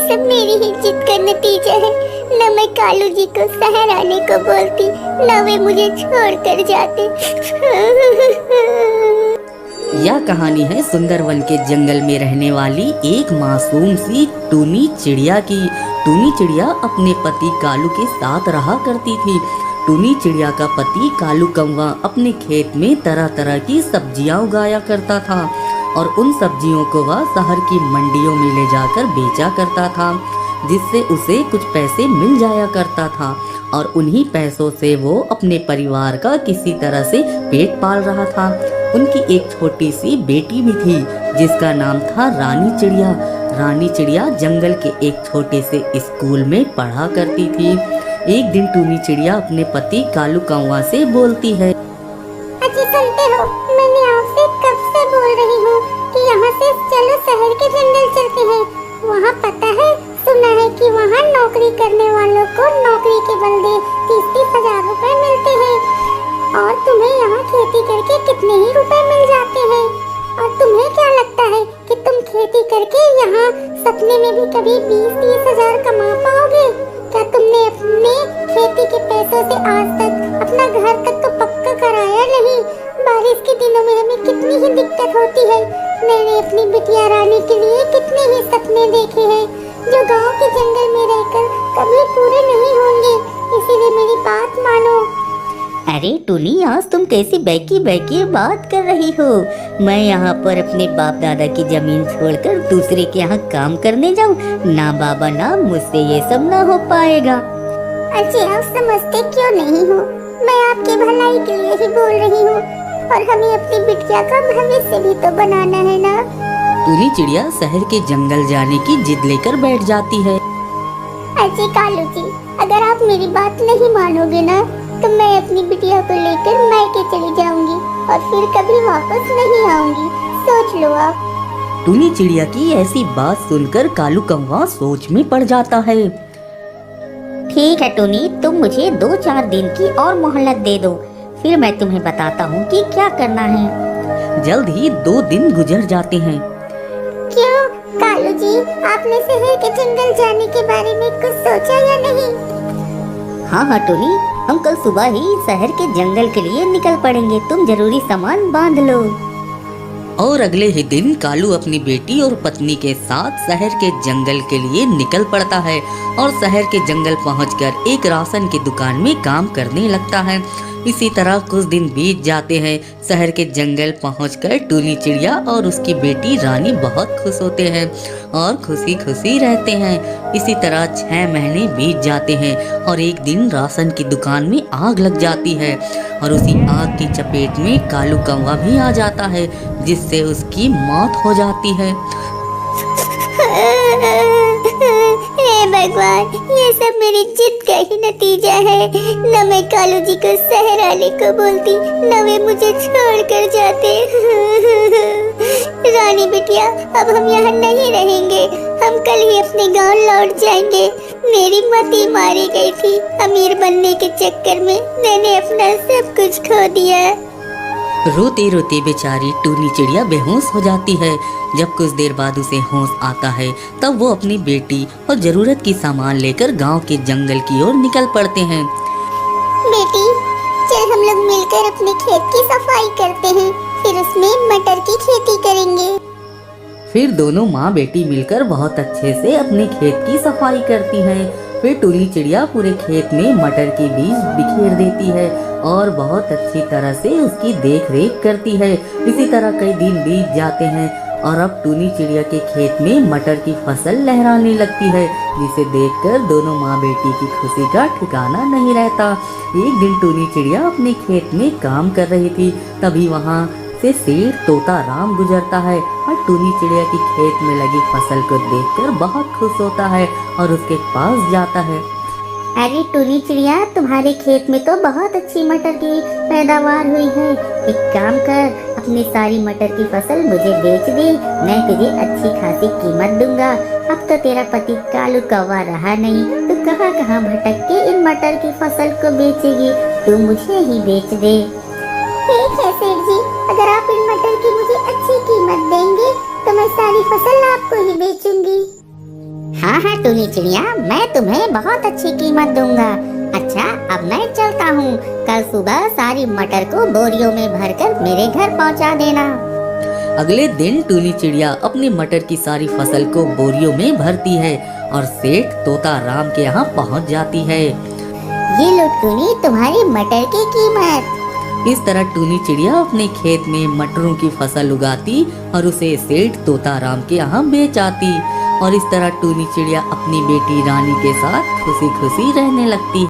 सब मेरी ही जिद का नतीजा है। न मैं कालू जी को शहर आने को बोलती, न वे मुझे छोड़कर जाते। यह कहानी है सुंदरवन के जंगल में रहने वाली एक मासूम सी टूनी चिड़िया की। टूनी चिड़िया अपने पति कालू के साथ रहा करती थी। टूनी चिड़िया का पति कालू कौवा अपने खेत में तरह तरह की सब्जियां उगाया करता था और उन सब्जियों को वह शहर की मंडियों में ले जाकर बेचा करता था, जिससे उसे कुछ पैसे मिल जाया करता था और उन्हीं पैसों से वो अपने परिवार का किसी तरह से पेट पाल रहा था। उनकी एक छोटी सी बेटी भी थी जिसका नाम था रानी चिड़िया। रानी चिड़िया जंगल के एक छोटे से स्कूल में पढ़ा करती थी। एक दिन टूनी चिड़िया अपने पति कालू कौवा से बोलती है, अजी सुनते हो, मैंने आपसे कब से बोल रही हूँ कि यहाँ से चलो शहर के जंगल चलते हैं। वहाँ पता है, सुना है कि वहाँ नौकरी करने वालों को नौकरी के बदले 30-30 हजार रुपए मिलते हैं और तुम्हें यहाँ खेती करके कितने ही रुपए मिल जाते हैं। और तुम्हें क्या लगता है कि तुम खेती करके यहाँ सपने में भी कभी 20-30 हजार कमा पाओगे? क्या तुमने अपने खेती के पैसों से आज तक अपना घर तक तो पक्का कराया नहीं? बारिश के दिनों में हमें कितनी ही दिक्कत होती है। मैंने अपनी बिटिया रानी के लिए कितने ही सपने देखे हैं जो गांव के जंगल में रहकर कभी पूरे नहीं होंगे। इसीलिए मेरी बात मानो। अरे टूनी, आज तुम कैसी बैकी बात कर रही हो? मैं यहाँ पर अपने बाप दादा की जमीन छोड़कर दूसरे के यहाँ काम करने जाऊँ? ना बाबा ना, मुझसे ये सब ना हो पाएगा। अजी आप समझते क्यों नहीं हो? मैं आपकी भलाई के लिए ही बोल रही हूँ और हमें अपनी बिटिया का भविष्य भी तो बनाना है ना। टूनी चिड़िया शहर के जंगल जाने की जिद लेकर बैठ जाती है। अजी कालू जी, अगर आप मेरी बात नहीं मानोगे ना तो मैं अपनी बिटिया को लेकर मायके चली जाऊंगी और फिर कभी वापस नहीं आऊंगी। सोच लो आप। टूनी चिड़िया की ऐसी बात सुनकर कालू कौवा सोच में पड़ जाता है। ठीक है टूनी, तुम मुझे 2-4 दिन की और मोहलत दे दो, फिर मैं तुम्हें बताता हूँ कि क्या करना है। जल्द ही 2 दिन गुजर जाते हैं। क्यों कालू जी, आपने शहर के जंगल जाने के बारे में कुछ सोचा या नहीं? हाँ टूनी, हम कल सुबह ही शहर के जंगल के लिए निकल पड़ेंगे। तुम जरूरी सामान बांध लो। और अगले ही दिन कालू अपनी बेटी और पत्नी के साथ शहर के जंगल के लिए निकल पड़ता है और शहर के जंगल पहुंचकर एक राशन की दुकान में काम करने लगता है। इसी तरह कुछ दिन बीत जाते हैं। शहर के जंगल पहुंचकर टूनी चिड़िया और उसकी बेटी रानी बहुत खुश होते हैं और खुशी खुशी रहते हैं। इसी तरह 6 महीने बीत जाते हैं और एक दिन राशन की दुकान में आग लग जाती है और उसी आग की चपेट में कालू कौवा भी आ जाता है, जिससे उसकी मौत हो जाती है। हे भगवान, ये सब मेरी जिद का ही नतीजा है। न मैं कालू जी को शहर आने को बोलती, न वे मुझे छोड़कर जाते। रानी बिटिया, अब हम यहाँ नहीं रहेंगे। हम कल ही अपने गांव लौट जाएंगे। मेरी मती मारी गई थी। अमीर बनने के चक्कर में मैंने अपना सब कुछ खो दिया। रोते रोते बेचारी टूनी चिड़िया बेहोश हो जाती है। जब कुछ देर बाद उसे होश आता है तब वो अपनी बेटी और जरूरत की सामान लेकर गांव के जंगल की ओर निकल पड़ते हैं। बेटी, चल हम लोग मिलकर अपने खेत की सफाई करते हैं, फिर उसमें मटर की खेती करेंगे। फिर दोनों माँ बेटी मिलकर बहुत अच्छे से अपने खेत की सफाई करती हैं। फिर टूनी चिड़िया पूरे खेत में मटर के बीज बिखेर देती है और बहुत अच्छी तरह से उसकी देख रेख करती है। इसी तरह कई दिन बीत जाते हैं और अब टूनी चिड़िया के खेत में मटर की फसल लहराने लगती है, जिसे देखकर दोनों माँ बेटी की खुशी का ठिकाना नहीं रहता। एक दिन टूनी चिड़िया अपने खेत में काम कर रही थी, तभी वहाँ से शेर तोता राम गुजरता है और टूनी चिड़िया की खेत में लगी फसल को देखकर बहुत खुश होता है और उसके पास जाता है। अरे टूनी चिड़िया, तुम्हारे खेत में तो बहुत अच्छी मटर की पैदावार हुई है। एक काम कर, अपनी सारी मटर की फसल मुझे बेच दे, मैं तुझे अच्छी खासी कीमत दूंगा। अब तो तेरा पति कालू कौवा रहा नहीं, तो कहाँ कहाँ भटक के इन मटर की फसल को बेचेगी। तू मुझे ही बेच दे। ठीक है सेठ जी, अगर आप इन मटर की मुझे अच्छी कीमत देंगे तो मैं सारी फसल आपको ही बेचूंगी। हाँ टूनी चिड़िया, मैं तुम्हें बहुत अच्छी कीमत दूंगा। अच्छा, अब मैं चलता हूँ। कल सुबह सारी मटर को बोरियों में भरकर मेरे घर पहुँचा देना। अगले दिन टूनी चिड़िया अपनी मटर की सारी फसल को बोरियों में भरती है और सेठ तोता राम के यहाँ पहुँच जाती है। ये लो टूनी, तुम्हारी मटर की कीमत। इस तरह टूनी चिड़िया अपने खेत में मटरों की फसल उगाती और उसे सेठ तोता राम के यहाँ बेच आती और इस तरह टूनी चिड़िया अपनी बेटी रानी के साथ खुशी खुशी रहने लगती।